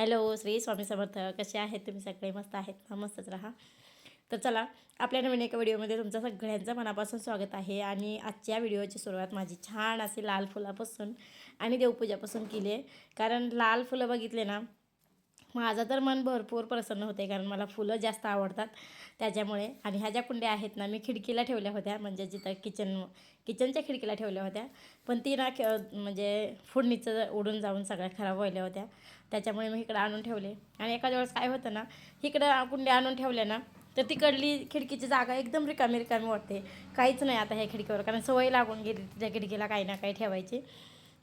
Hello, Shri Swami Samarth. कसे आहेत तुम्ही सगळे? मस्त आहेत ना? मस्तच राहा. तर चला, आपल्या नवीन एका व्हिडिओमध्ये तुमचं सगळ्यांचं मनापासून स्वागत आहे. आणि आजच्या व्हिडिओची सुरुवात माझी छान अशी लाल फुलापासून आणि देवपूजापासून केली आहे. कारण लाल फुलं बघितले ना, माझं तर मन भरपूर प्रसन्न होते, कारण मला फुलं जास्त आवडतात त्याच्यामुळे. आणि ह्या ज्या कुंड्या आहेत ना, मी खिडकीला ठेवल्या होत्या, म्हणजे जिथं किचनच्या खिडकीला ठेवल्या होत्या. पण ती ना म्हणजे फोडणीचं उडून जाऊन सगळ्या खराब व्हायला होत्या. त्याच्यामुळे मी इकडं आणून ठेवले. आणि एखाद्या वेळेस काय होतं ना, इकडं कुंड्या आणून ठेवल्या ना, तर तिकडली खिडकीची जागा एकदम रिकामी रिकामी वाटते. काहीच नाही आता ह्या खिडकीवर, कारण सवय लागून गेली त्या खिडकीला काही ना काही ठेवायची.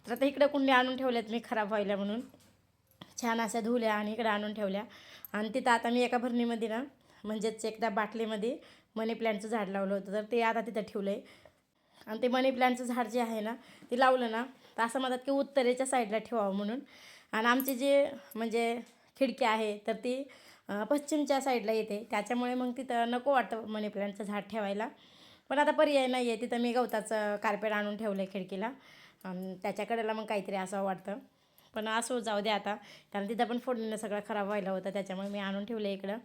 तर आता इकडं कुंड्या आणून ठेवल्यात मी खराब व्हायला म्हणून. छान अशा धुल्या आणि इकडे आणून ठेवल्या. आणि तिथं आता मी एका भरणीमध्ये ना, म्हणजेच एकदा बाटलीमध्ये मनी प्लॅन्टचं झाड लावलं होतं, तर ते आता तिथं ठेवलं आहे. आणि ते मनी प्लॅन्टचं झाड जे आहे ना, ते लावलं ना, तर असं म्हणतात की उत्तरेच्या साईडला ठेवावं म्हणून. आणि आमची जे म्हणजे खिडकी आहे, तर ती पश्चिमच्या साईडला येते. त्याच्यामुळे मग तिथं नको वाटतं मनी प्लॅन्टचं झाड ठेवायला. पण आता पर्याय नाही आहे. तिथं मी गवताचं कार्पेट आणून ठेवलं आहे खिडकीला. त्याच्याकडेला मग काहीतरी असं वाटतं. पण असो, जाऊ दे आता, कारण तिथं पण फोडणीनं सगळं खराब व्हायला होतं. त्याच्यामुळे मी आणून ठेवलं इकडं.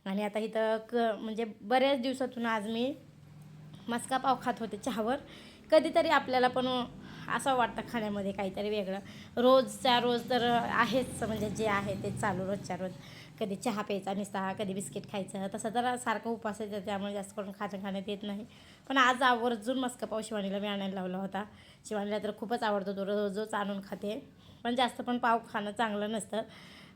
आणि आता इथं म्हणजे बऱ्याच दिवसातून आज मी मस्का पाव खात होते चहावर. कधीतरी आपल्याला पण असं वाटतं खाण्यामध्ये काहीतरी वेगळं. रोजच्या रोज तर आहेच, म्हणजे जे आहे ते चालू रोजच्या रोज. कधी चहा प्यायचा नुसता, कधी बिस्किट खायचं, तसं तर सारखं उपास येतं, त्यामुळे जास्त करून खाण्यात येत नाही. पण आज आवर्जून मस्का पाव शिवानीला मी आणायला लावला होता. शिवानीला तर खूपच आवडतो, तो रोजच आणून खाते. पण जास्त पण पाव खाणं चांगलं नसतं.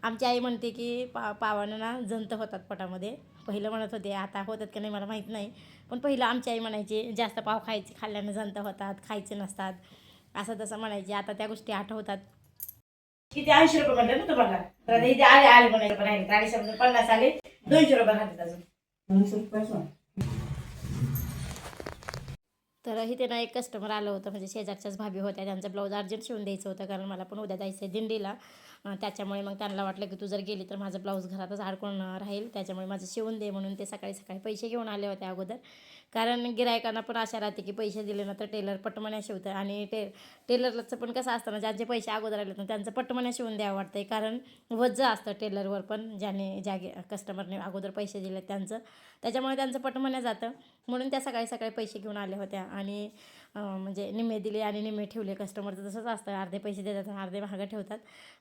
आमची आई म्हणते की पावानं ना जंत होतात पोटामध्ये. पहिलं म्हणत होते, आता होतात की नाही मला माहीत नाही. पण पहिलं आमची आई म्हणायची जास्त पाव खाल्ल्यानं जंत होतात, खायचे नसतात, असं तसं म्हणायची. आता त्या गोष्टी आठवतात. किती 80 रुपये म्हणलं ना तुम्हाला, तर इथे आले आले म्हणायचं, पण आहे 250 आले, 200 रुपये राहतात अजून. 200 रुपये. तर इथे ना एक कस्टमर आलं होतं, म्हणजे शेजारच्याच भाभी होत्या. त्यांचं ब्लाऊज अर्जंट शिवून द्यायचं होतं, कारण मला पण उद्या जायचं आहे दिंडीला. त्याच्यामुळे मग त्यांना वाटलं की तू जर गेली तर माझं ब्लाऊज घरातच अडकून राहील, त्याच्यामुळे माझं शिवून दे म्हणून ते सकाळी सकाळी पैसे घेऊन आले होते अगोदर. कारण गिरायकांना पण आशा राहते की पैसे दिले ना तर टेलर पटमण्या शिवतं. आणि टेलरचं पण कसं असतं ना, ज्यांचे पैसे अगोदर आले ना त्यांचं पटमण्या शिवून द्यावं वाटतं, कारण वज्जं असतं टेलरवर पण, ज्या कस्टमरने अगोदर पैसे दिले त्यांचं. त्याच्यामुळे त्यांचं पटमण्या जातं. म्हणून त्या सकाळी सकाळी पैसे घेऊन आल्या होत्या. आणि म्हणजे निम्मे दिले आणि निम्मे ठेवले. कस्टमरचं तसंच असतं, अर्धे पैसे देतात आणि अर्धे महागं ठेवतात.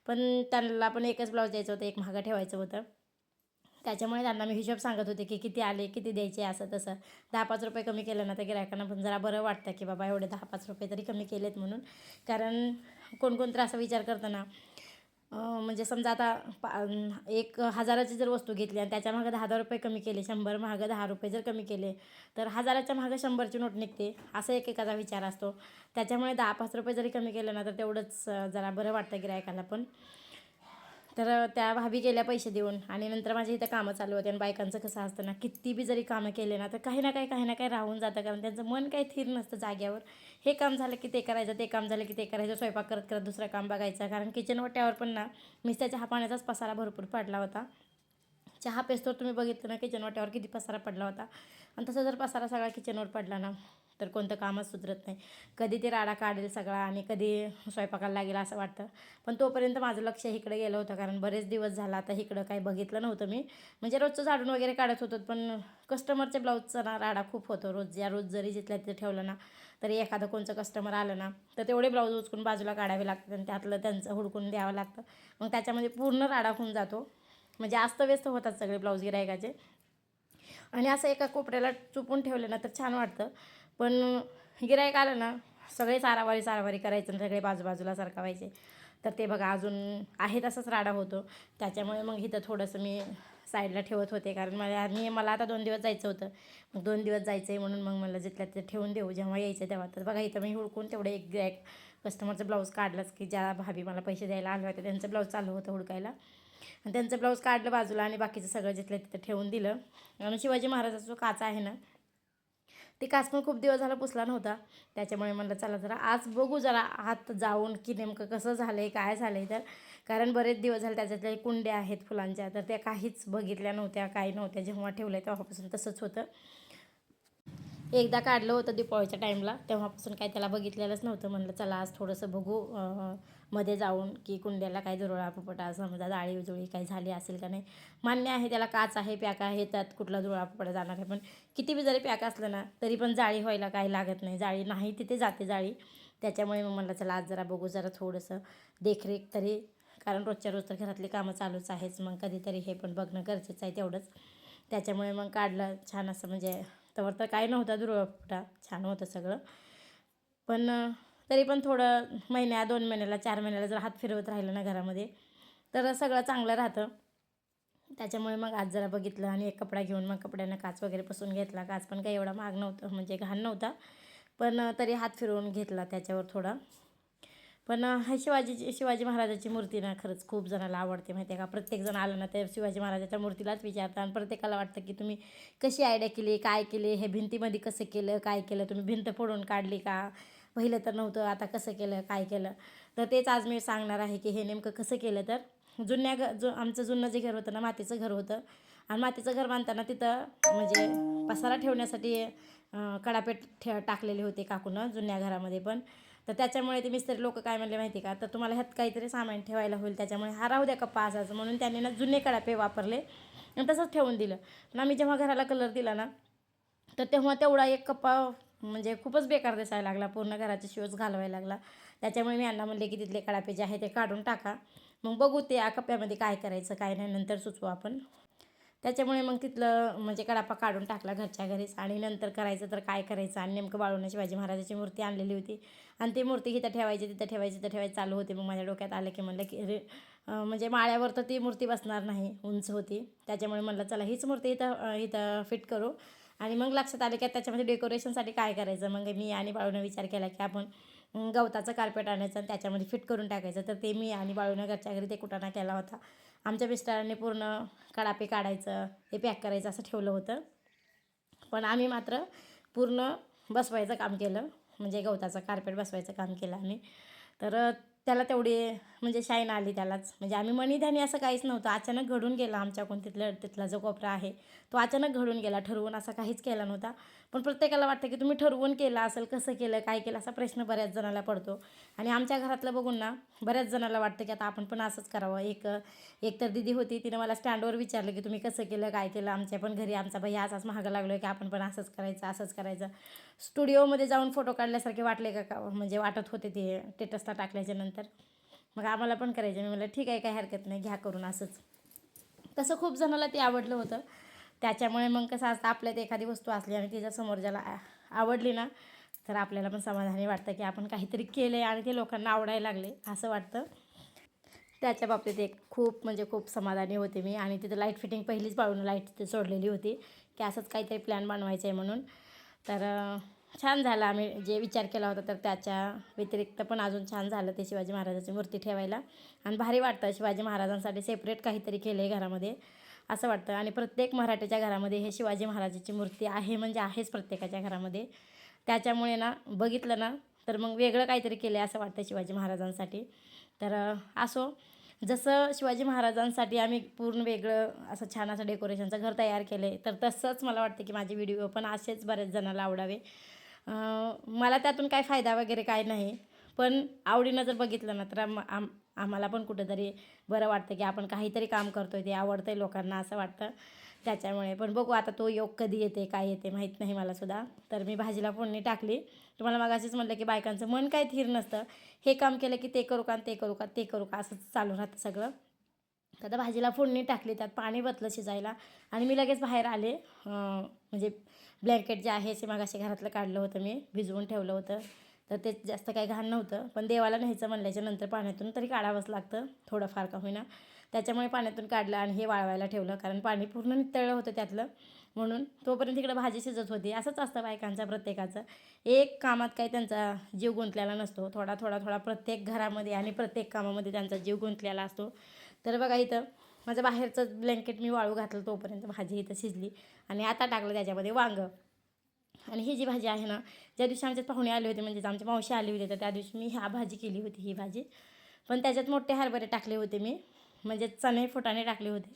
पण त्यांना पण एकच ब्लाऊज द्यायचं होतं, एक महागं ठेवायचं होतं. त्याच्यामुळे त्यांना मी हिशोब सांगत होते की किती आले, किती द्यायचे, असं तसं. 10-5 रुपये कमी केलं ना तर गिरायकांना पण जरा बरं वाटतं की बाबा एवढे 10-5 रुपये तरी कमी केलेत म्हणून. कारण कोणकोणतरी असा विचार करतं ना, म्हणजे समजा आता 1,000ची जर वस्तू घेतली आणि त्याच्या मागं 10-10 रुपये कमी केले, 100 मागं 10 रुपये जर कमी केले, तर 1000च्या मागं 100ची नोट निघते, असं एकेकाचा विचार असतो. त्याच्यामुळे 10-5 रुपये जरी कमी केलं ना तर तेवढंच जरा बरं वाटतं गिरायकाला पण. तर त्या भाभी गेल्या पैसे देऊन. आणि नंतर माझ्या इथं कामं चालू होते. आणि बायकांचं कसं असतं ना, किती बी जरी कामं केले ना तर काही ना काही राहून जातं, कारण त्यांचं मन काही स्थिर नसतं जाग्यावर. हे काम झालं की ते करायचं, ते काम झालं की ते करायचं, स्वयंपाक करत करत दुसरं काम बघायचं. कारण किचन ओट्यावर पण ना नुसत्या चहा पाण्याचाच पसारा भरपूर पडला होता. चहा पेस्तोर तुम्ही बघितलं ना किचन वाट्यावर किती पसारा पडला होता. आणि तसा जर पसारा सगळा किचनवर पडला ना तर कोणतं कामच सुधरत नाही. कधी ते राडा काढेल सगळा आणि कधी स्वयंपाकाला लागेल असं वाटतं. पण तोपर्यंत माझं लक्ष इकडे गेलं होतं, कारण बरेच दिवस झाला आता इकडं काही बघितलं नव्हतं मी. म्हणजे रोजचं झाडून वगैरे काढत होतो, पण कस्टमरच्या ब्लाऊजचा ना राडा खूप होतो. रोज जरी जिथल्या तिथे ठेवलं ना तरी एखादं कोणचं कस्टमर आलं ना तर तेवढे ब्लाऊज उचकून बाजूला काढावे लागतात आणि त्यातलं त्यांचं हुडकून द्यावं लागतं. मग त्याच्यामध्ये पूर्ण राडा होऊन जातो. म्हणजे अस्तव्यस्त होतात सगळे ब्लाऊज गिरायकाचे. आणि असं एका कोपऱ्याला चुपून ठेवलं ना तर छान वाटतं. पण गिरायक आलं ना, सगळे सारावारी करायचं आणि सगळे बाजूबाजूला सरकवायचे, तर ते बघा अजून आहे तसंच राडा होतो. त्याच्यामुळे मग इथं थोडंसं मी साईडला ठेवत होते, कारण मला आता 2 दिवस जायचं होतं. मग 2 दिवस जायचं आहे म्हणून मग मला जिथल्या तिथे ठेवून देऊ, जेव्हा यायचं तेव्हा. तर बघा इथं मी हुडकून तेवढे एक कस्टमरचं ब्लाऊज काढलंच, की ज्या भाभी मला पैसे द्यायला आले होते त्यांचं ब्लाऊज चालू होतं हुडकायला. आणि त्यांचं ब्लाऊज काढलं बाजूला आणि बाकीचं सगळं जिथलं तिथं ठेवून दिलं. आणि शिवाजी महाराजाचा जो काचा आहे ना, ते काच पण खूप दिवस झाला पुसला नव्हता. त्याच्यामुळे म्हणलं चला जरा आज बघू जरा आत जाऊन की नेमकं कसं झालं आहे, काय झालं आहे. तर कारण बरेच दिवस झाले त्याच्यातल्या कुंड्या आहेत फुलांच्या, तर त्या काहीच बघितल्या नव्हत्या, काही नव्हत्या. जेव्हा ठेवल्या तेव्हापासून तसंच होतं. एकदा काढलं होतं दिपावळीच्या टाईमला, तेव्हापासून काही त्याला बघितलेलंच नव्हतं. म्हणलं चला आज थोडंसं बघू मध्ये जाऊन की कुंड्याला काही दुरळा पोपटा समजा जाळी उजळी काही झाली असेल का नाही. मान्य आहे त्याला काच आहे पॅक आहे त्यात कुठला दुरळा पोपटा जाणार आहे, पण किती बी जरी पॅक असलं ना तरी पण जाळी व्हायला काही लागत नाही. जाळी नाही तिथे जाते जाळी. त्याच्यामुळे मग म्हणलं चला आज जरा बघू जरा थोडंसं देखरेख तरी, कारण रोजच्या रोज तर घरातली कामं चालूच आहेच, मग कधीतरी हे पण बघणं गरजेचं आहे तेवढंच. त्याच्यामुळे मग काढलं छान असं, म्हणजे तवर तर काही नव्हता दुर्वापटा, छान होतं सगळं. पण तरी पण थोडं महिन्या 2 महिन्याला 4 महिन्याला जर हात फिरवत राहिलं ना घरामध्ये तर सगळं चांगलं राहतं. त्याच्यामुळे मग आज जरा बघितलं आणि एक कपडा घेऊन मग कपड्यानं काच वगैरे पुसून घेतला. काच पण काही एवढा महाग नव्हतं, म्हणजे घाण नव्हता, पण तरी हात फिरवून घेतला त्याच्यावर थोडा. पण हा शिवाजी महाराजाची मूर्ती ना खरंच खूप जणाला आवडते माहिती आहे का. प्रत्येकजण आलं ना ते शिवाजी महाराजाच्या मूर्तीलाच विचारतात आणि प्रत्येकाला वाटतं की तुम्ही कशी आयडिया केली, काय केली, हे भिंतीमध्ये कसं केलं, काय केलं, तुम्ही भिंत फोडून काढली का, पहिलं तर नव्हतं आता कसं केलं, काय केलं. तर तेच आज मी सांगणार आहे की हे नेमकं कसं केलं. तर आमचं जुनं जे घर होतं ना मातीचं घर होतं, आणि मातीचं घर बांधताना तिथं म्हणजे पसारा ठेवण्यासाठी कडापेट टाकलेले होते काकूनं जुन्या घरामध्ये पण. तर त्याच्यामुळे ते मिस्त्री लोक काय म्हणले माहिती का, तर तुम्हाला ह्यात काहीतरी सामान ठेवायला होईल, त्याच्यामुळे हा राहू द्या कप्पा असायचं, म्हणून त्यांनी ना जुने कडापे वापरले आणि तसंच ठेवून दिलं. पण आम्ही जेव्हा घराला कलर दिला ना तर तेव्हा तेवढा एक कप्पा म्हणजे खूपच बेकार दिसायला लागला, पूर्ण घराचे शिवच घालवायला लागला. त्याच्यामुळे मी यांना म्हणले की तिथले कडापे जे आहे ते काढून टाका, मग बघू ते या कप्प्यामध्ये काय करायचं काय नाही नंतर सुचवू आपण. त्याच्यामुळे मग तिथलं म्हणजे कडापा काढून टाकला घरच्या घरीच, आणि नंतर करायचं तर काय करायचं. आणि नेमकं बाळूने शिवाजी महाराजाची मूर्ती आणलेली होती आणि ती मूर्ती इथं ठेवायची तिथं ठेवायची तिथं ठेवायची चालू होते. मग माझ्या डोक्यात आलं की म्हणलं की म्हणजे माळ्यावर तर ती मूर्ती बसणार नाही, उंच होती. त्याच्यामुळे म्हणलं चला हीच मूर्ती इथं इथं फिट करू. आणि मग लक्षात आलं की त्याच्यामध्ये डेकोरेशनसाठी काय करायचं. मग मी आणि बाळूने विचार केला की आपण गवताचं कार्पेट आणायचं आणि त्याच्यामध्ये फिट करून टाकायचं. तर ते मी आणि बाळूने घरच्या घरी ते कुटाणा केला होता. आमच्या मिस्टरांनी पूर्ण कडापे काढायचं हे पॅक करायचं असं ठेवलं होतं, पण आम्ही मात्र पूर्ण बसवायचं काम केलं, म्हणजे गवताचं कार्पेट बसवायचं काम केलं आम्ही. तर त्याला तेवढी म्हणजे शाईन आली त्यालाच. म्हणजे आम्ही मनीध्यानी असं काहीच नव्हतं, अचानक घडून गेला आमच्याकडून. तिथला जो कोपरा आहे तो अचानक घडून गेला, ठरवून असा काहीच केला नव्हता. पण प्रत्येकाला वाटतं की तुम्ही ठरवून केलं असेल, कसं केलं काय केलं असा प्रश्न बऱ्याच जणाला पडतो. आणि आमच्या घरातलं बघून ना बऱ्याच जणाला वाटतं की आता आपण पण असंच करावं. एक तर दिदी होती, तिनं मला स्टँडवर विचारलं की तुम्ही कसं केलं काय केलं. आमच्या पण घरी आमचा भैया असाच महागा लागलो की आपण पण असंच करायचं असंच करायचं. स्टुडिओमध्ये जाऊन फोटो काढल्यासारखे वाटले का म्हणजे वाटत होते ते स्टेटसला टाकल्याच्या नंतर. मग आम्हाला पण करायचं. मी म्हटलं ठीक आहे काही हरकत नाही घ्या करून असंच. तसं खूप जणाला ते आवडलं होतं. त्याच्यामुळे मग कसं असतं आपल्यात एखादी वस्तू असली आणि तिच्या समोर ज्याला आवडली ना तर आपल्याला पण समाधानी वाटतं की आपण काहीतरी केलं आहे आणि ते लोकांना आवडायला लागले असं वाटतं. त्याच्या बाबतीत एक खूप म्हणजे खूप समाधानी होते मी. आणि तिथं लाईट फिटिंग पहिलीच बाळून लाईट तिथे सोडलेली होती की असंच काहीतरी प्लॅन बनवायचं आहे म्हणून. तर छान झालं. आम्ही जे विचार केला होता तर त्याच्या व्यतिरिक्त पण अजून छान झालं ते शिवाजी महाराजाची मूर्ती ठेवायला. आणि भारी वाटतं शिवाजी महाराजांसाठी सेपरेट काहीतरी केलं आहे घरामध्ये असं वाटतं. आणि प्रत्येक मराठीच्या घरामध्ये हे शिवाजी महाराजाची मूर्ती आहे म्हणजे आहेच प्रत्येकाच्या घरामध्ये. त्याच्यामुळे ना बघितलं ना तर मग वेगळं काहीतरी केलं आहे असं वाटतं शिवाजी महाराजांसाठी. तर असो, जसं शिवाजी महाराजांसाठी आम्ही पूर्ण वेगळं असं छान असं डेकोरेशनचं घर तयार केलं आहे, तर तसंच मला वाटतं की माझे व्हिडिओ पण असेच बरेच जणाला आवडावे. मला त्यातून काय फायदा वगैरे काय नाही, पण आवडीनं जर बघितलं ना तर आम्हाला पण कुठंतरी बरं वाटतं की आपण काहीतरी काम करतो आहे ते आवडतं आहे लोकांना असं वाटतं. त्याच्यामुळे पण बघू आता तो योग कधी येते काय येते माहीत नाही मलासुद्धा. तर मी भाजीला फोडणी टाकली. तुम्हाला मगाशीच म्हटलं की बायकांचं मन काय थीर नसतं, हे काम केलं की ते करू का ते करू का ते करू का असंच चालू राहतं सगळं. तर आता भाजीला फोडणी टाकली, त्यात पाणी बतलं शिजायला आणि मी लगेच बाहेर आले. म्हणजे ब्लँकेट जे आहे ते मगाशी घरातलं काढलं होतं मी भिजवून ठेवलं होतं, तर ते जास्त काही घाण नव्हतं. पण देवाला न्यायचं म्हणल्याच्या नंतर पाण्यातून तरी काढावंच लागतं थोडंफार का होईना. त्याच्यामुळे पाण्यातून काढलं आणि हे वाळवायला ठेवलं, कारण पाणी पूर्ण नितळलं होतं त्यातलं. म्हणून तोपर्यंत इकडं भाजी शिजत होती. असंच असतं बायकांचं प्रत्येकाचं, एक कामात काही त्यांचा जीव गुंतलेला नसतो. थोडा थोडा थोडा प्रत्येक घरामध्ये आणि प्रत्येक कामामध्ये त्यांचा जीव गुंतलेला असतो. तर बघा इथं माझं बाहेरचं ब्लँकेट मी वाळू घातलं तोपर्यंत भाजी इथं शिजली आणि आता टाकलं त्याच्यामध्ये वांगं. आणि ही जी भाजी आहे ना, ज्या दिवशी आमच्यात पाहुणे आले होते म्हणजे आमची मावशी आली होती तर त्या दिवशी मी ह्या भाजी केली होती ही भाजी. पण त्याच्यात मोठे हरभरे टाकले होते मी, म्हणजे चणे फुटाणे टाकले होते.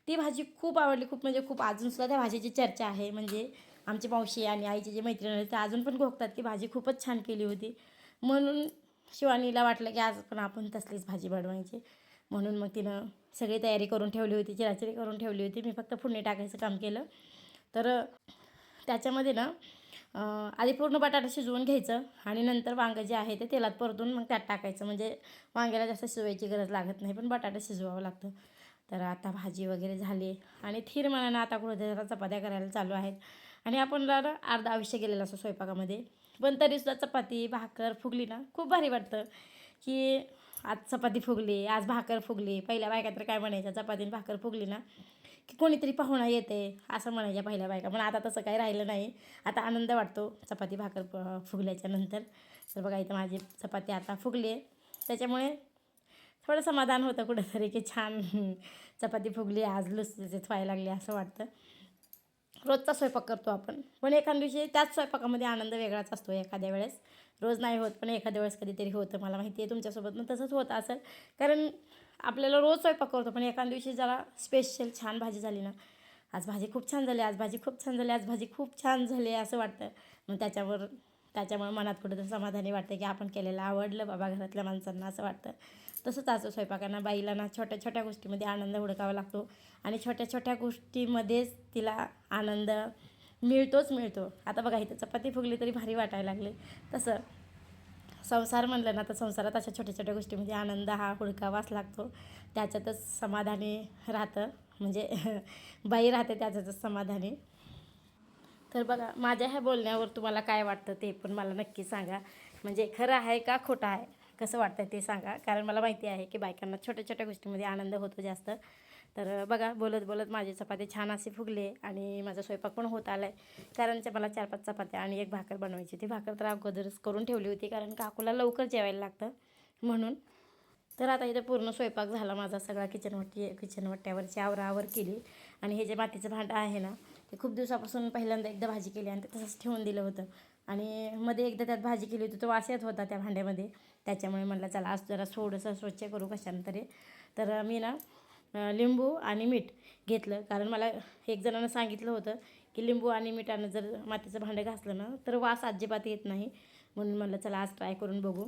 ती भाजी खूप आवडली, खूप म्हणजे खूप. अजूनसुद्धा त्या भाजीची चर्चा आहे. म्हणजे आमची मावशी आणि आईची जी मैत्रीण होती ते अजून पण घोकतात की भाजी खूपच छान केली होती. म्हणून शिवानीला वाटलं की आज पण आपण तसलीच भाजी बनवायची. म्हणून मग तिनं सगळी तयारी करून ठेवली होती, चिराचिरी करून ठेवली होती. मी फक्त फोडणी टाकायचं काम केलं. तर त्याच्यामध्ये ना आधी पूर्ण बटाटा शिजवून घ्यायचं आणि नंतर वांगं जे आहे ते तेलात परतून मग त्यात टाकायचं. म्हणजे वांग्याला जास्त शिजवायची गरज लागत नाही, पण बटाटा शिजवावं लागतं. तर आता भाजी वगैरे झाली आणि थीर मनानं आता कुठं जरा चपात्या करायला चालू आहेत. आणि आपण अर्धा आयुष्य गेलेलं असं स्वयंपाकामध्ये, पण तरीसुद्धा चपाती भाकर फुगली ना खूप भारी वाटतं की आज चपाती फुगली, आज भाकर फुगली. पहिल्या बायका तर काय म्हणायच्या, चपाती आणि भाकर फुगली ना की कोणीतरी पाहुणा येते असं म्हणायच्या पहिल्या बायका. पण आता तसं काही राहिलं नाही. आता आनंद वाटतो चपाती भाकर फुगल्याच्या नंतर. तर बघा इथं माझी चपाती आता फुगली आहे, त्याच्यामुळे थोडं समाधान होतं कुठंतरी की छान चपाती फुगली, आज लुसलुसीत व्हायला लागली असं वाटतं. रोजचा स्वयंपाक करतो आपण, पण एखाद्या दिवशी त्याच स्वयंपाकामध्ये आनंद वेगळाच असतो. एखाद्या वेळेस रोज नाही होत, पण एखाद्या वेळेस कधीतरी होतं. मला माहिती आहे तुमच्यासोबत पण तसंच होत असेल. कारण आपल्याला रोज स्वयंपाक करतो, पण एखाद्या दिवशी जरा स्पेशल छान भाजी झाली ना, आज भाजी खूप छान झाली, आज भाजी खूप छान झाली, आज भाजी खूप छान झाली असं वाटतं. मग त्याच्यामुळे मनात कुठंतरी समाधानी वाटतं की आपण केलेलं आवडलं बाबा घरातल्या माणसांना असं वाटतं. तसंच असं स्वयंपाकांना बाईला ना छोट्या छोट्या गोष्टीमध्ये आनंद हुडकावा लागतो आणि छोट्या छोट्या गोष्टीमध्येच तिला आनंद मिळतो. आता बघा इथं चपाती फुगली तरी भारी वाटायला लागले. तसं संसार म्हणलं ना, तर संसारात अशा छोट्या छोट्या गोष्टीमध्ये आनंद हा हुडकावाच लागतो. त्याच्यातच समाधानी राहतं, म्हणजे बाई राहते त्याच्यातच समाधानी. तर बघा माझ्या ह्या बोलण्यावर तुम्हाला काय वाटतं ते पण मला नक्की सांगा. म्हणजे खरं आहे का खोटं आहे, कसं वाटतं ते सांगा. कारण मला माहिती आहे की बायकांना छोट्या छोट्या गोष्टींमध्ये आनंद होतो जास्त. तर बघा बोलत बोलत माझी चपाती छान असे फुगले आणि माझा स्वयंपाक पण होत आला आहे. कारण मला 4-5 चपात्या आणि एक भाकर बनवायची. ती भाकर तर अगोदरच करून ठेवली होती, कारण काकूला लवकर जेवायला लागतं म्हणून. तर आता इथं पूर्ण स्वयंपाक झाला माझा सगळा. किचनवट्ट्यावरची आवराआवर केली. आणि हे जे मातीचं भांडं आहे ना, ते खूप दिवसापासून पहिल्यांदा एकदा भाजी केली आणि ते तसंच ठेवून दिलं होतं. आणि मध्ये एकदा त्यात भाजी केली होती, तो वास येत होता त्या भांड्यामध्ये. त्याच्यामुळे म्हटलं चला आज जरा थोडंसं स्वच्छ करू कशानंतरी. तर मी ना लिंबू आणि मीठ घेतलं, कारण मला एक जणानं सांगितलं होतं की लिंबू आणि मिठानं जर मातीचं भांडं घासलं ना तर वास अजिबात येत नाही. म्हणून म्हटलं चला आज ट्राय करून बघू.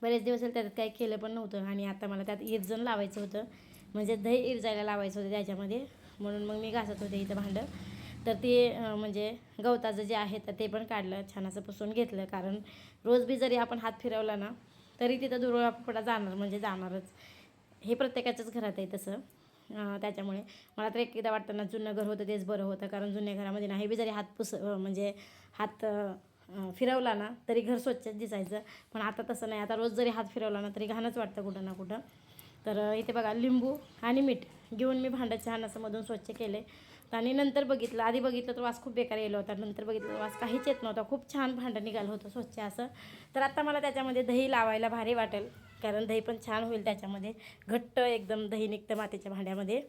बरेच दिवस त्यात काही केलं पण नव्हतं आणि आता मला त्यात इरजण लावायचं होतं, म्हणजे दही इरजायला लावायचं होतं त्याच्यामध्ये. म्हणून मग मी घासत होते इथं भांडं. तर ते म्हणजे गवताचं जे आहे तर ते पण काढलं, छान असं पुसून घेतलं. कारण रोज बी जरी आपण हात फिरवला ना तरी तिथं धुरळा जाणार म्हणजे जाणारच. हे प्रत्येकाच्याच घरात आहे तसं. त्याच्यामुळे मला तर एकदा वाटतं ना, जुनं घर होतं तेच बरं होतं. कारण जुन्या घरामध्ये नाही बी जरी म्हणजे हात फिरवला ना तरी घर स्वच्छच दिसायचं. पण आता तसं नाही, आता रोज जरी हात फिरवला ना तरी घाणच वाटतं कुठं ना कुठं. तर इथे बघा लिंबू आणि मीठ घेऊन मी भांडं छान असं मधून स्वच्छ केले. आणि नंतर बघितलं, आधी बघितलं तर वास खूप बेकार येलो होता, नंतर बघितलं तर वास काहीच येत नव्हता. खूप छान भांडं निघालं होतं स्वच्छ असं. तर आता मला त्याच्यामध्ये दही लावायला भारी वाटेल, कारण दही पण छान होईल त्याच्यामध्ये. घट्ट एकदम दही निघतं मातीच्या भांड्यामध्ये,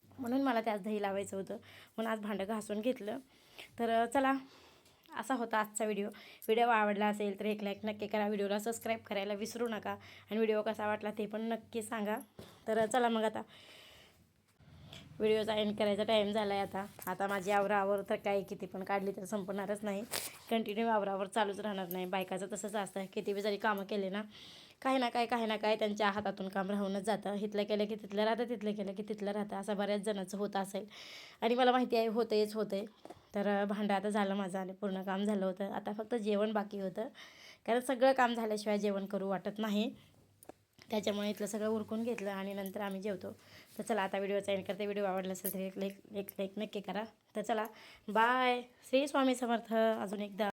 म्हणून मला त्यात दही लावायचं होतं. म्हणून आज भांडं घासून घेतलं. तर चला, असा होता आजचा व्हिडिओ आवडला असेल तर एक लाईक नक्की करा. व्हिडिओला सबस्क्राईब करायला विसरू नका आणि व्हिडिओ कसा वाटला ते पण नक्की सांगा. तर चला मग आता व्हिडिओचा एंड करायचा टाईम झाला आहे. आता माझी आवरावर तर काही किती पण काढली तर संपणारच नाही. कंटिन्यू आवरावर चालूच राहणार नाही. बायकाचं तसंच असतं, किती बी जरी कामं केले ना काही ना काय त्यांच्या हातातून काम राहूनच जातं. इथलं केलं की तिथलं राहतं, तिथलं केलं की तिथलं राहतं, असं बऱ्याच जणांचं होत असेल आणि मला माहिती आहे होतंय. तर भांडं आता झालं माझं आणि पूर्ण काम झालं होतं. आता फक्त जेवण बाकी होतं, कारण सगळं काम झाल्याशिवाय जेवण करू वाटत नाही. त्याच्यामुळे इथलं सगळं उरकून घेतलं आणि नंतर आम्ही जेवतो. तर चला आता व्हिडिओचा एंड करते. व्हिडिओ आवडला असेल तर एक लाईक नक्की करा. तर चला बाय. श्री स्वामी समर्थ. अजून एकदा